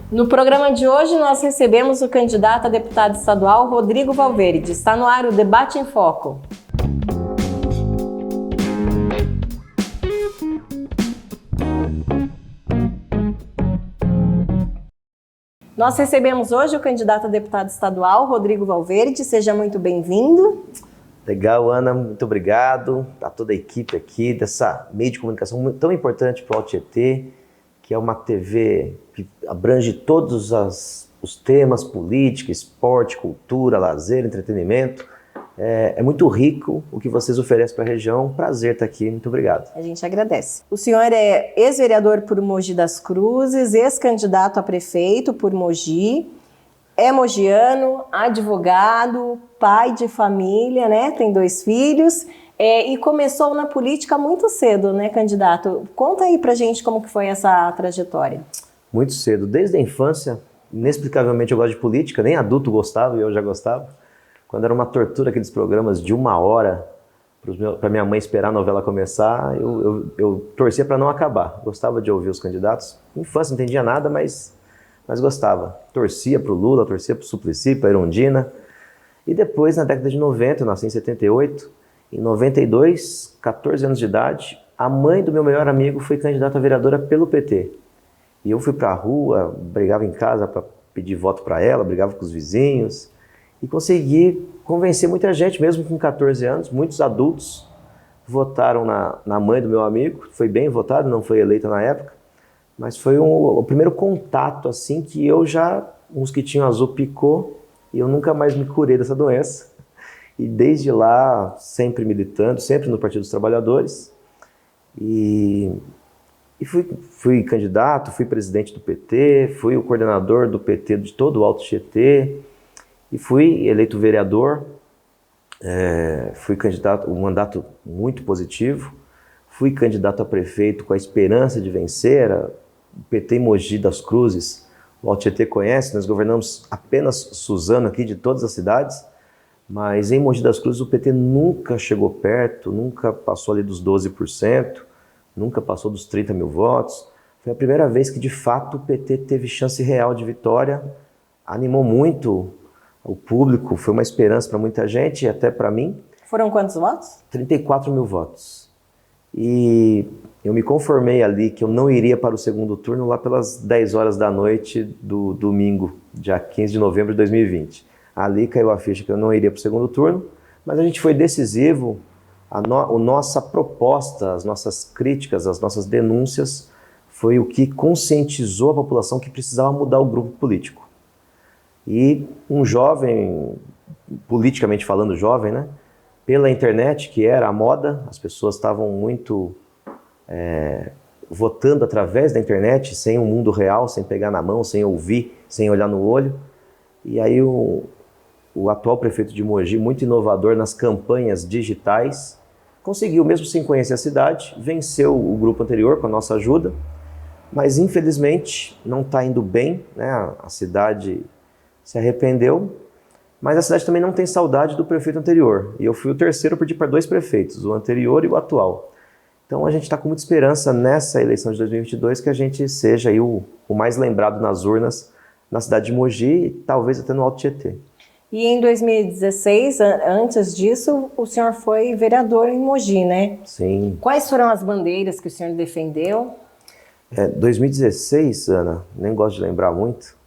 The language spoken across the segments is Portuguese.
No programa de hoje, nós recebemos o candidato a deputado estadual, Rodrigo Valverde. Está no ar o Debate em Foco. Nós recebemos hoje o candidato a deputado estadual, Rodrigo Valverde. Seja muito bem-vindo. Legal, Ana, muito obrigado a toda a equipe aqui dessa meio de comunicação tão importante para o Alto Tietê, que é uma TV que abrange todos os temas: política, esporte, cultura, lazer, entretenimento. É muito rico o que vocês oferecem para a região. Prazer estar aqui, muito obrigado. A gente agradece. O senhor é ex-vereador por Mogi das Cruzes, ex-candidato a prefeito por Mogi, é mogiano, advogado, pai de família, né? Tem 2 filhos e começou na política muito cedo, né, candidato? Conta aí pra gente como que foi essa trajetória. Muito cedo, desde a infância. Inexplicavelmente eu gosto de política, nem adulto gostava e eu já gostava. Quando era uma tortura aqueles programas de 1 hora para minha mãe esperar a novela começar, eu torcia para não acabar. Gostava de ouvir os candidatos. Infância, não entendia nada, mas gostava. Torcia para o Lula, torcia para o Suplicy, para a Erundina. E depois, na década de 90, eu nasci em 78, em 92, 14 anos de idade, a mãe do meu melhor amigo foi candidata a vereadora pelo PT. E eu fui para a rua, brigava em casa para pedir voto para ela, brigava com os vizinhos, e consegui convencer muita gente, mesmo com 14 anos, muitos adultos votaram na mãe do meu amigo. Foi bem votado, não foi eleita na época, mas foi o primeiro contato assim que eu já, um mosquitinho azul picou e eu nunca mais me curei dessa doença. E desde lá, sempre militando, sempre no Partido dos Trabalhadores. E fui candidato, fui presidente do PT, fui o coordenador do PT de todo o Alto Tietê e fui eleito vereador. Fui candidato, um mandato muito positivo. Fui candidato a prefeito com a esperança de vencer. O PT em Mogi das Cruzes, o Alto Tietê conhece, nós governamos apenas Suzano aqui de todas as cidades, mas em Mogi das Cruzes o PT nunca chegou perto, nunca passou ali dos 12%, nunca passou dos 30 mil votos. Foi a primeira vez que de fato o PT teve chance real de vitória, animou muito o público, foi uma esperança para muita gente e até para mim. Foram quantos votos? 34 mil votos. E eu me conformei ali que eu não iria para o segundo turno lá pelas 10 horas da noite do domingo, dia 15 de novembro de 2020. Ali caiu a ficha que eu não iria para o segundo turno, mas a gente foi decisivo. A nossa proposta, as nossas críticas, as nossas denúncias foi o que conscientizou a população que precisava mudar o grupo político. E um jovem, politicamente falando jovem, né? Pela internet, que era a moda, as pessoas estavam muito votando através da internet, sem o mundo real, sem pegar na mão, sem ouvir, sem olhar no olho. E aí o atual prefeito de Mogi, muito inovador nas campanhas digitais, conseguiu, mesmo sem conhecer a cidade, venceu o grupo anterior com a nossa ajuda, mas infelizmente não está indo bem, né? A cidade se arrependeu, mas a cidade também não tem saudade do prefeito anterior. E eu fui o terceiro a pedir para 2 prefeitos, o anterior e o atual. Então a gente está com muita esperança nessa eleição de 2022 que a gente seja aí o mais lembrado nas urnas na cidade de Mogi e talvez até no Alto Tietê. E em 2016, antes disso, o senhor foi vereador em Mogi, né? Sim. Quais foram as bandeiras que o senhor defendeu? 2016, Ana, nem gosto de lembrar muito,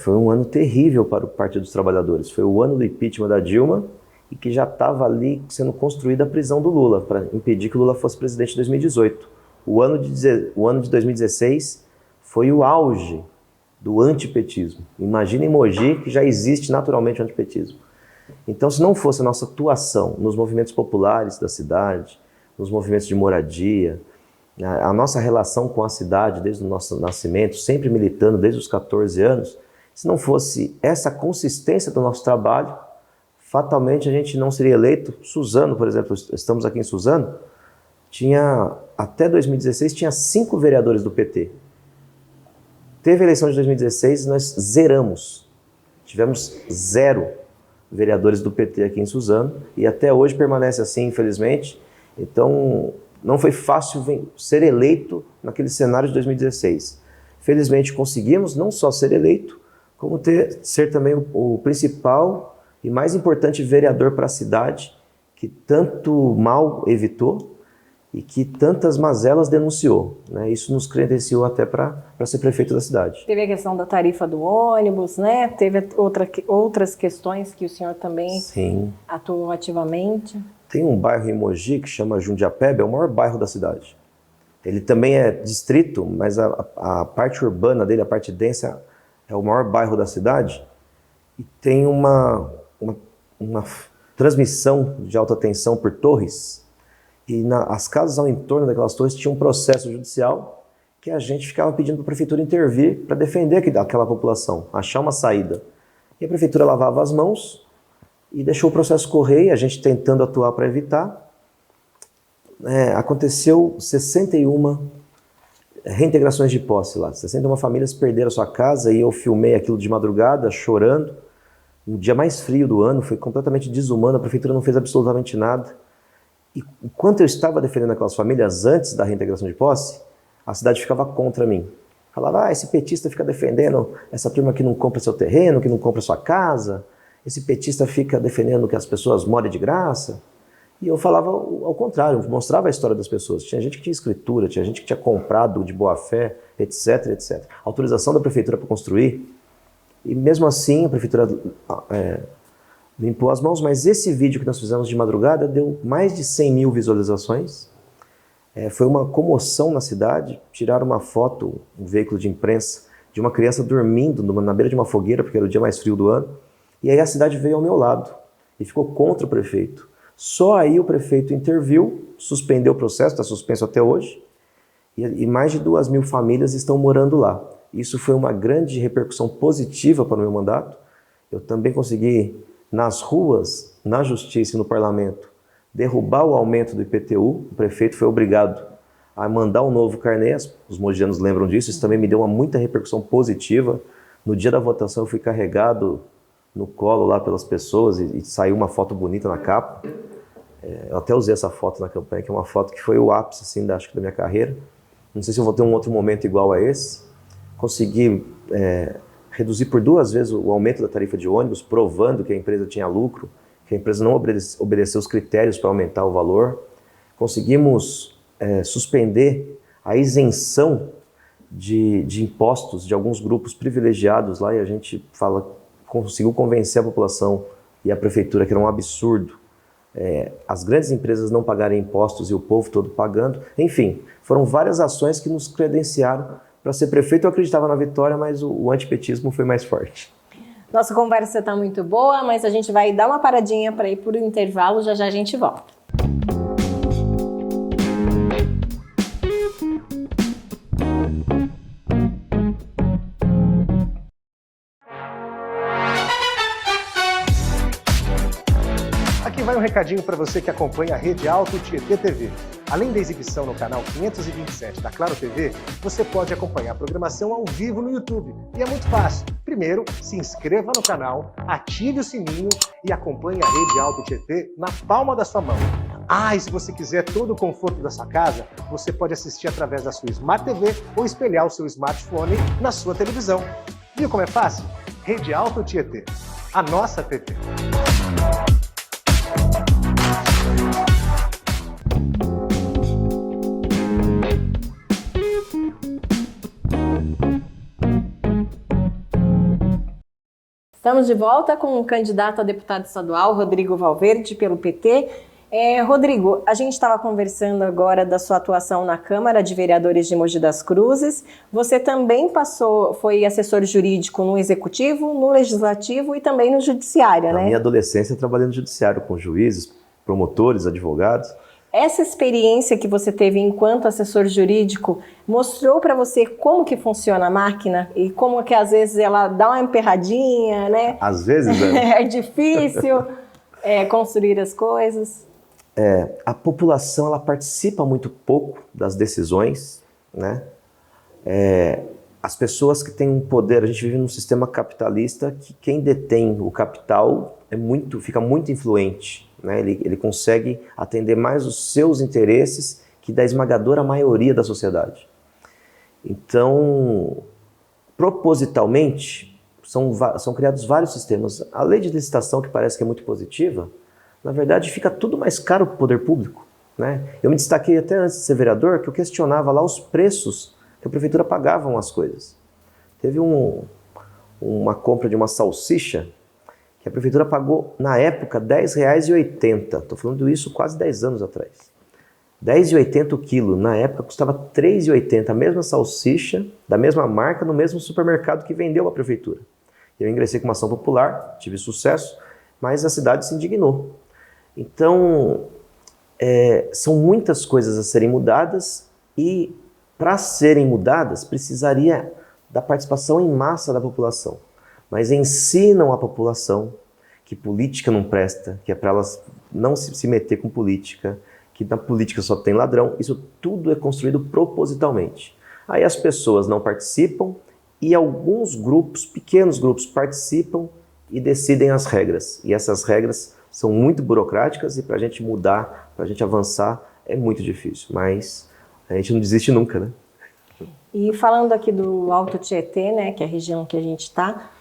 foi um ano terrível para o Partido dos Trabalhadores. Foi o ano do impeachment da Dilma e que já estava ali sendo construída a prisão do Lula, para impedir que o Lula fosse presidente em 2018. O ano de 2016 foi o auge do antipetismo. Imagina em Mogi, que já existe naturalmente o antipetismo. Então, se não fosse a nossa atuação nos movimentos populares da cidade, nos movimentos de moradia, a nossa relação com a cidade desde o nosso nascimento, sempre militando desde os 14 anos, se não fosse essa consistência do nosso trabalho, fatalmente a gente não seria eleito. Suzano, por exemplo, estamos aqui em Suzano, até 2016 tinha 5 vereadores do PT. Teve a eleição de 2016 e nós zeramos. Tivemos 0 vereadores do PT aqui em Suzano e até hoje permanece assim, infelizmente. Então, não foi fácil ser eleito naquele cenário de 2016. Felizmente conseguimos não só ser eleito, como ser também o principal e mais importante vereador para a cidade, que tanto mal evitou e que tantas mazelas denunciou, né? Isso nos credenciou até para ser prefeito da cidade. Teve a questão da tarifa do ônibus, né? Teve outras questões que o senhor também Sim. atuou ativamente. Tem um bairro em Mogi que chama Jundiapeba, é o maior bairro da cidade. Ele também é distrito, mas a parte urbana dele, a parte densa, é o maior bairro da cidade. E tem uma transmissão de alta tensão por torres. E as casas ao entorno daquelas torres tinham um processo judicial que a gente ficava pedindo para a prefeitura intervir para defender aquela população, achar uma saída. E a prefeitura lavava as mãos e deixou o processo correr, e a gente tentando atuar para evitar. Aconteceu 61 reintegrações de posse lá. 61 famílias perderam a sua casa e eu filmei aquilo de madrugada, chorando. O dia mais frio do ano, foi completamente desumano, a prefeitura não fez absolutamente nada. E enquanto eu estava defendendo aquelas famílias antes da reintegração de posse, a cidade ficava contra mim. Falava, esse petista fica defendendo essa turma que não compra seu terreno, que não compra sua casa. Esse petista fica defendendo que as pessoas morem de graça. E eu falava ao contrário, mostrava a história das pessoas. Tinha gente que tinha escritura, tinha gente que tinha comprado de boa fé, etc, etc. Autorização da prefeitura para construir. E mesmo assim a prefeitura limpou as mãos, mas esse vídeo que nós fizemos de madrugada deu mais de 100 mil visualizações. Foi uma comoção na cidade. Tiraram uma foto, um veículo de imprensa, de uma criança dormindo na beira de uma fogueira, porque era o dia mais frio do ano. E aí a cidade veio ao meu lado e ficou contra o prefeito. Só aí o prefeito interviu, suspendeu o processo, está suspenso até hoje, e mais de 2.000 famílias estão morando lá. Isso foi uma grande repercussão positiva para o meu mandato. Eu também consegui, nas ruas, na justiça e no parlamento, derrubar o aumento do IPTU. O prefeito foi obrigado a mandar um novo carnê, os mogianos lembram disso, isso também me deu muita repercussão positiva. No dia da votação eu fui carregado no colo lá pelas pessoas e saiu uma foto bonita na capa. Eu até usei essa foto na campanha, que é uma foto que foi o ápice, assim, acho que da minha carreira. Não sei se eu vou ter um outro momento igual a esse. Consegui reduzir por 2 vezes o aumento da tarifa de ônibus, provando que a empresa tinha lucro, que a empresa não obedeceu os critérios para aumentar o valor. Conseguimos suspender a isenção de impostos de alguns grupos privilegiados lá, e a gente conseguiu convencer a população e a prefeitura que era um absurdo as grandes empresas não pagarem impostos e o povo todo pagando. Enfim, foram várias ações que nos credenciaram para ser prefeito. Eu acreditava na vitória, mas o antipetismo foi mais forte. Nossa conversa está muito boa, mas a gente vai dar uma paradinha para ir por um intervalo, já já a gente volta. Vai um recadinho para você que acompanha a Rede Alto Tietê TV. Além da exibição no canal 527 da Claro TV, você pode acompanhar a programação ao vivo no YouTube. E é muito fácil. Primeiro, se inscreva no canal, ative o sininho e acompanhe a Rede Alto Tietê na palma da sua mão. E se você quiser todo o conforto da sua casa, você pode assistir através da sua Smart TV ou espelhar o seu smartphone na sua televisão. Viu como é fácil? Rede Alto Tietê, a nossa TV. Estamos de volta com o candidato a deputado estadual, Rodrigo Valverde, pelo PT. Rodrigo, a gente estava conversando agora da sua atuação na Câmara de Vereadores de Mogi das Cruzes. Você também foi assessor jurídico no Executivo, no Legislativo e também no Judiciário, né? Na minha adolescência, eu trabalhei no Judiciário com juízes, promotores, advogados. Essa experiência que você teve enquanto assessor jurídico mostrou para você como que funciona a máquina e como que às vezes ela dá uma emperradinha, né? Às vezes, né? É difícil construir as coisas. A população, ela participa muito pouco das decisões, né? As pessoas que têm um poder, a gente vive num sistema capitalista que quem detém o capital fica muito influente, né? Ele consegue atender mais os seus interesses que da esmagadora maioria da sociedade. Então, propositalmente, são criados vários sistemas. A lei de licitação, que parece que é muito positiva, na verdade fica tudo mais caro para o poder público, né? Eu me destaquei até antes de ser vereador que eu questionava lá os preços que a prefeitura pagava as coisas. Teve uma compra de uma salsicha que a prefeitura pagou, na época, R$10,80. Estou falando isso quase 10 anos atrás. R$10,80 o quilo. Na época custava R$3,80. A mesma salsicha, da mesma marca, no mesmo supermercado que vendeu a prefeitura. Eu ingressei com uma ação popular, tive sucesso, mas a cidade se indignou. Então, são muitas coisas a serem mudadas e, para serem mudadas, precisaria da participação em massa da população. Mas ensinam a população que política não presta, que é para elas não se meter com política, que na política só tem ladrão. Isso tudo é construído propositalmente. Aí as pessoas não participam e alguns grupos, pequenos grupos, participam e decidem as regras. E essas regras são muito burocráticas e para a gente mudar, para a gente avançar, é muito difícil. Mas a gente não desiste nunca, né? E falando aqui do Alto Tietê, né, que é a região que a gente está,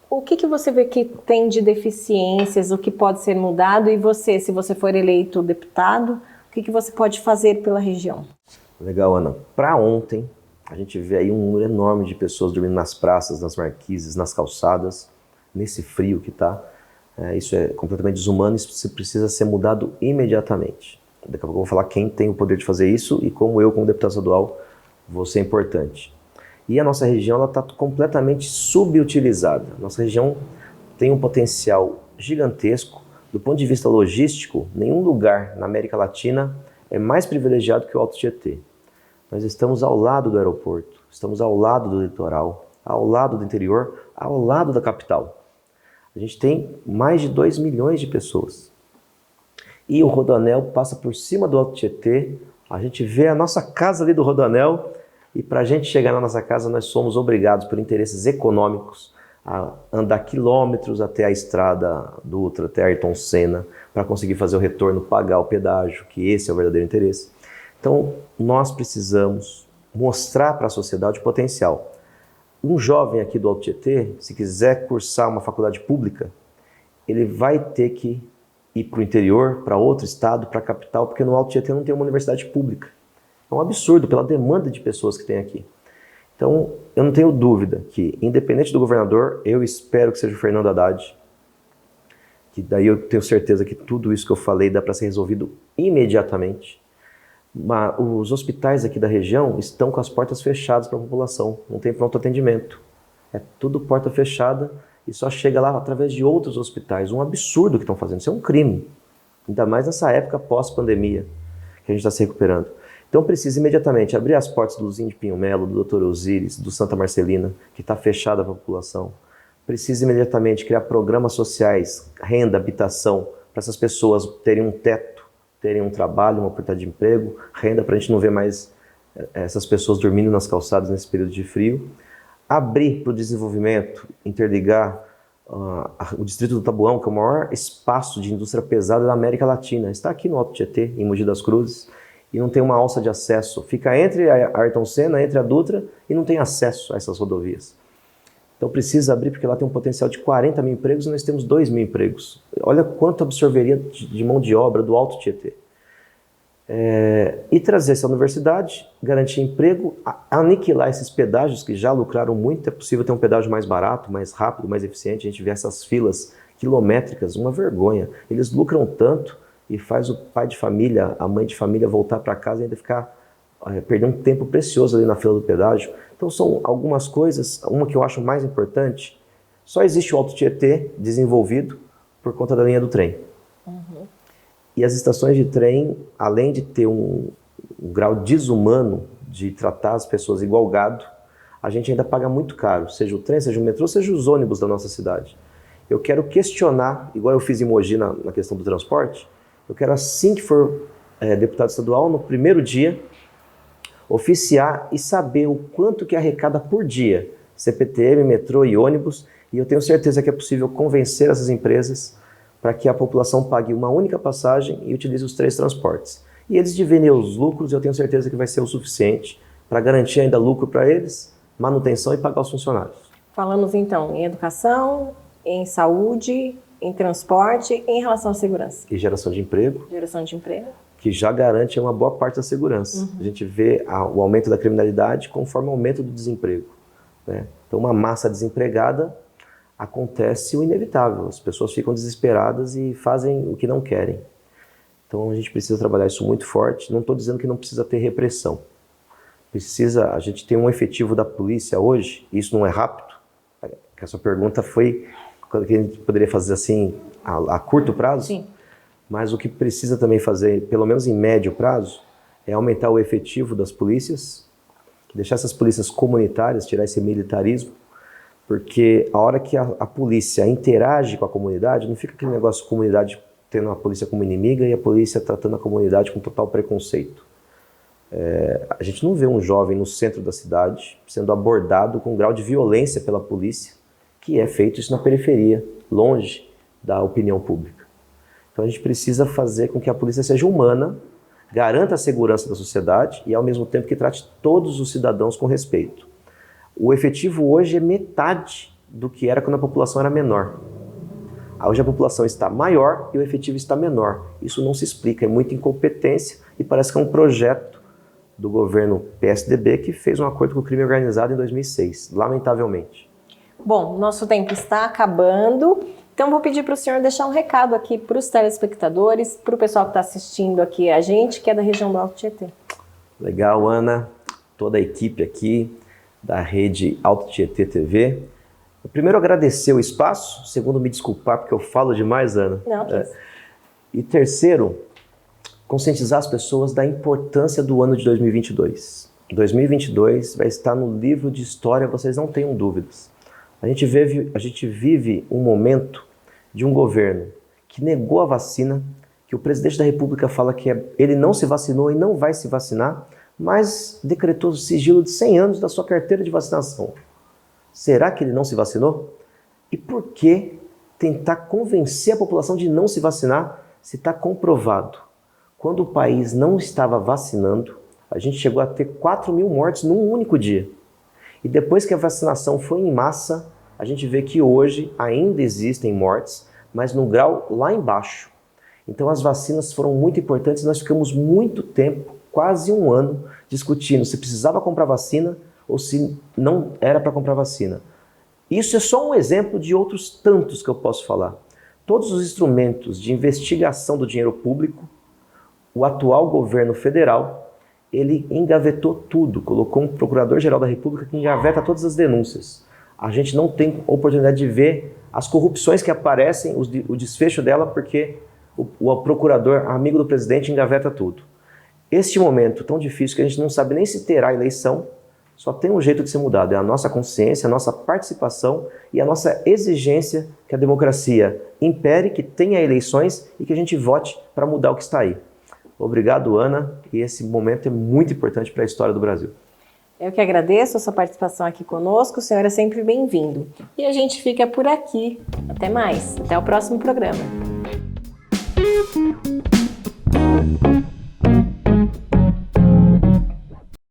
o que você vê que tem de deficiências, o que pode ser mudado? E você, se você for eleito deputado, o que você pode fazer pela região? Legal, Ana. Para ontem, a gente vê aí um número enorme de pessoas dormindo nas praças, nas marquises, nas calçadas, nesse frio que está. Isso é completamente desumano, isso precisa ser mudado imediatamente. Daqui a pouco eu vou falar quem tem o poder de fazer isso e como eu, como deputado estadual, vou ser importante. E a nossa região está completamente subutilizada. Nossa região tem um potencial gigantesco. Do ponto de vista logístico, nenhum lugar na América Latina é mais privilegiado que o Alto Tietê. Nós estamos ao lado do aeroporto, estamos ao lado do litoral, ao lado do interior, ao lado da capital. A gente tem mais de 2 milhões de pessoas. E o Rodoanel passa por cima do Alto Tietê. A gente vê a nossa casa ali do Rodoanel. E para a gente chegar na nossa casa, nós somos obrigados, por interesses econômicos, a andar quilômetros até a estrada Dutra, até Ayrton Senna, para conseguir fazer o retorno, pagar o pedágio, que esse é o verdadeiro interesse. Então, nós precisamos mostrar para a sociedade o potencial. Um jovem aqui do Alto Tietê, se quiser cursar uma faculdade pública, ele vai ter que ir para o interior, para outro estado, para a capital, porque no Alto Tietê não tem uma universidade pública. É um absurdo pela demanda de pessoas que tem aqui. Então, eu não tenho dúvida que, independente do governador, eu espero que seja o Fernando Haddad, que daí eu tenho certeza que tudo isso que eu falei dá para ser resolvido imediatamente. Mas os hospitais aqui da região estão com as portas fechadas para a população, não tem pronto atendimento. É tudo porta fechada e só chega lá através de outros hospitais. Um absurdo que estão fazendo, isso é um crime. Ainda mais nessa época pós-pandemia, que a gente está se recuperando. Então precisa imediatamente abrir as portas do Luzinho de Pinho Melo, do Dr. Osíris, do Santa Marcelina, que está fechada para a população. Precisa imediatamente criar programas sociais, renda, habitação, para essas pessoas terem um teto, terem um trabalho, uma oportunidade de emprego, renda para a gente não ver mais essas pessoas dormindo nas calçadas nesse período de frio. Abrir para o desenvolvimento, interligar o Distrito do Tabuão, que é o maior espaço de indústria pesada da América Latina. Está aqui no Alto Tietê, em Mogi das Cruzes, e não tem uma alça de acesso. Fica entre a Ayrton Senna, entre a Dutra, e não tem acesso a essas rodovias. Então precisa abrir, porque lá tem um potencial de 40 mil empregos e nós temos 2 mil empregos. Olha quanto absorveria de mão de obra do Alto Tietê. E trazer essa universidade, garantir emprego, aniquilar esses pedágios que já lucraram muito. É possível ter um pedágio mais barato, mais rápido, mais eficiente. A gente vê essas filas quilométricas, uma vergonha. Eles lucram tanto e faz o pai de família, a mãe de família voltar para casa e ainda ficar perdendo um tempo precioso ali na fila do pedágio. Então são algumas coisas. Uma que eu acho mais importante: só existe o Alto Tietê desenvolvido por conta da linha do trem. Uhum. E as estações de trem, além de ter um grau desumano de tratar as pessoas igual gado, a gente ainda paga muito caro, seja o trem, seja o metrô, seja os ônibus da nossa cidade. Eu quero questionar, igual eu fiz em Mogi na questão do transporte, eu quero, assim que for deputado estadual, no primeiro dia, oficiar e saber o quanto que arrecada por dia CPTM, metrô e ônibus, e eu tenho certeza que é possível convencer essas empresas para que a população pague uma única passagem e utilize os 3 transportes. E eles dividem os lucros, eu tenho certeza que vai ser o suficiente para garantir ainda lucro para eles manutenção e pagar os funcionários. Falamos então em educação, em saúde, em transporte, em relação à segurança. E geração de emprego. Geração de emprego. Que já garante uma boa parte da segurança. A gente vê o aumento da criminalidade conforme o aumento do desemprego, né? Então, uma massa desempregada, acontece o inevitável. As pessoas ficam desesperadas e fazem o que não querem. Então, a gente precisa trabalhar isso muito forte. Não estou dizendo que não precisa ter repressão. A gente tem um efetivo da polícia hoje, e isso não é rápido. A sua pergunta foi quando que a gente poderia fazer assim a curto prazo? Sim. Mas o que precisa também fazer, pelo menos em médio prazo, é aumentar o efetivo das polícias, deixar essas polícias comunitárias, tirar esse militarismo, porque a hora que a polícia interage com a comunidade, não fica aquele negócio de comunidade tendo a polícia como inimiga e a polícia tratando a comunidade com total preconceito. A gente não vê um jovem no centro da cidade sendo abordado com um grau de violência pela polícia, que é feito isso na periferia, longe da opinião pública. Então a gente precisa fazer com que a polícia seja humana, garanta a segurança da sociedade e ao mesmo tempo que trate todos os cidadãos com respeito. O efetivo hoje é metade do que era quando a população era menor. Hoje a população está maior e o efetivo está menor. Isso não se explica, é muita incompetência e parece que é um projeto do governo PSDB que fez um acordo com o crime organizado em 2006, lamentavelmente. Bom, nosso tempo está acabando. Então, vou pedir para o senhor deixar um recado aqui para os telespectadores, para o pessoal que está assistindo aqui a gente, que é da região do Alto Tietê. Legal, Ana. Toda a equipe aqui da rede Alto Tietê TV. Primeiro, agradecer o espaço. Segundo, me desculpar porque eu falo demais, Ana. Não, que isso. E terceiro, conscientizar as pessoas da importância do ano de 2022. 2022 vai estar no livro de história, vocês não tenham dúvidas. A gente vive um momento de um governo que negou a vacina, que o presidente da República fala que ele não se vacinou e não vai se vacinar, mas decretou o sigilo de 100 anos da sua carteira de vacinação. Será que ele não se vacinou? E por que tentar convencer a população de não se vacinar se está comprovado? Quando o país não estava vacinando, a gente chegou a ter 4.000 mortes num único dia. E depois que a vacinação foi em massa, a gente vê que hoje ainda existem mortes, mas no grau lá embaixo. Então as vacinas foram muito importantes, nós ficamos muito tempo, quase um ano, discutindo se precisava comprar vacina ou se não era para comprar vacina. Isso é só um exemplo de outros tantos que eu posso falar. Todos os instrumentos de investigação do dinheiro público, o atual governo federal, ele engavetou tudo, colocou um procurador-geral da República que engaveta todas as denúncias. A gente não tem oportunidade de ver as corrupções que aparecem, o desfecho dela, porque o procurador, amigo do presidente, engaveta tudo. Este momento tão difícil que a gente não sabe nem se terá eleição, só tem um jeito de ser mudado, é a nossa consciência, a nossa participação e a nossa exigência que a democracia impere, que tenha eleições e que a gente vote para mudar o que está aí. Obrigado, Ana, e esse momento é muito importante para a história do Brasil. Eu que agradeço a sua participação aqui conosco, o senhor é sempre bem-vindo. E a gente fica por aqui. Até mais, até o próximo programa.